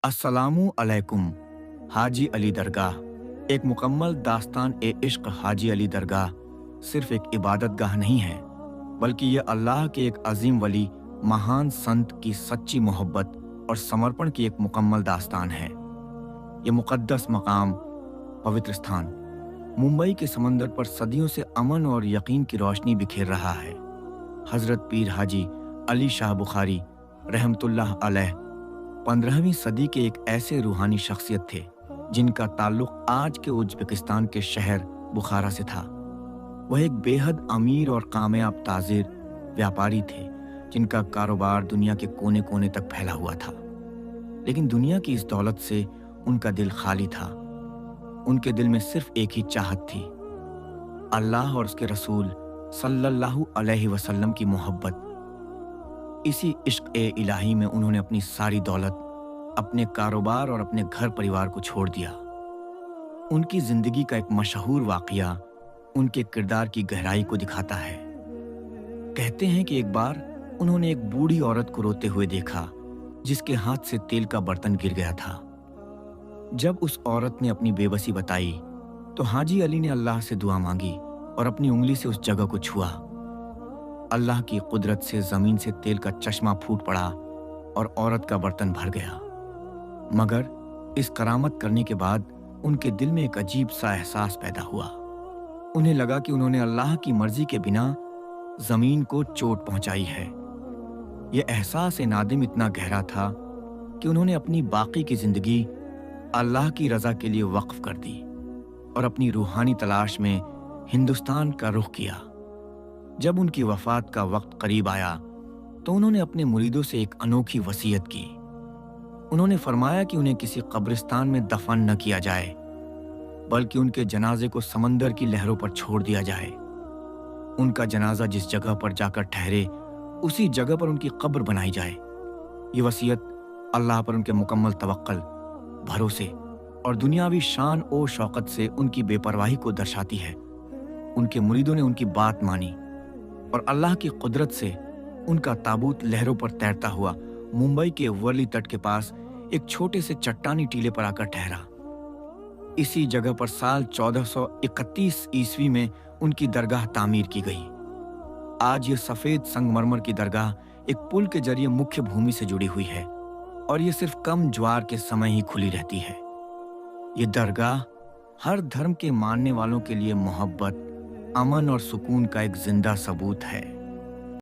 अस्सलामु अलैकुम। हाजी अली दरगाह एक मुकम्मल दास्तान ए इश्क। हाजी अली दरगाह सिर्फ एक इबादत गाह नहीं है, बल्कि यह अल्लाह के एक अजीम वली, महान संत की सच्ची मोहब्बत और समर्पण की एक मुकम्मल दास्तान है। यह मुक़द्दस मकाम, पवित्र स्थान, मुंबई के समंदर पर सदियों से अमन और यकीन की रोशनी बिखेर रहा है। हज़रत पीर हाजी अली शाह बुखारी रहमतुल्लाह अलैह 15वीं सदी के एक ऐसे रूहानी शख्सियत थे जिनका ताल्लुक आज के उज्बेकिस्तान के शहर बुखारा से था। वह एक बेहद अमीर और कामयाब ताजिर व्यापारी थे जिनका कारोबार दुनिया के कोने कोने तक फैला हुआ था। लेकिन दुनिया की इस दौलत से उनका दिल खाली था। उनके दिल में सिर्फ एक ही चाहत थी, अल्लाह और उसके रसूल सल्लल्लाहु अलैहि वसल्लम की मोहब्बत। इसी इश्क ए इलाही में उन्होंने अपनी सारी दौलत, अपने कारोबार और अपने घर परिवार को छोड़ दिया। उनकी जिंदगी का एक मशहूर वाकया उनके किरदार की गहराई को दिखाता है। कहते हैं कि एक बार उन्होंने एक बूढ़ी औरत को रोते हुए देखा जिसके हाथ से तेल का बर्तन गिर गया था। जब उस औरत ने अपनी बेबसी बताई तो हाजी अली ने अल्लाह से दुआ मांगी और अपनी उंगली से उस जगह को छुआ। अल्लाह की कुदरत से जमीन से तेल का चश्मा फूट पड़ा और औरत का बर्तन भर गया। मगर इस करामत करने के बाद उनके दिल में एक अजीब सा एहसास पैदा हुआ। उन्हें लगा कि उन्होंने अल्लाह की मर्जी के बिना जमीन को चोट पहुंचाई है। यह एहसास नादिम इतना गहरा था कि उन्होंने अपनी बाकी की जिंदगी अल्लाह की रजा के लिए वक्फ कर दी और अपनी रूहानी तलाश में हिंदुस्तान का रुख किया। जब उनकी वफात का वक्त करीब आया तो उन्होंने अपने मुरीदों से एक अनोखी वसीयत की। उन्होंने फरमाया कि उन्हें किसी कब्रिस्तान में दफन न किया जाए, बल्कि उनके जनाजे को समंदर की लहरों पर छोड़ दिया जाए। उनका जनाजा जिस जगह पर जाकर ठहरे उसी जगह पर उनकी कब्र बनाई जाए। ये वसीयत अल्लाह पर उनके मुकम्मल तवक्कुल, भरोसे और दुनियावी शान और शौकत से उनकी बेपरवाही को दर्शाती है। उनके मुरीदों ने उनकी बात मानी और अल्लाह की कुदरत से उनका ताबूत लहरों पर तैरता हुआ मुंबई के वर्ली तट के पास एक छोटे से चट्टानी टीले पर आकर ठहरा। इसी जगह पर साल 1431 ईस्वी में उनकी दरगाह तामीर की गई। आज ये सफेद संगमरमर की दरगाह एक पुल के जरिए मुख्य भूमि से जुड़ी हुई है और ये सिर्फ कम ज्वार के समय ही खुली रहती है। ये दरगाह हर धर्म के मानने वालों के लिए मोहब्बत, अमन और सुकून का एक जिंदा सबूत है।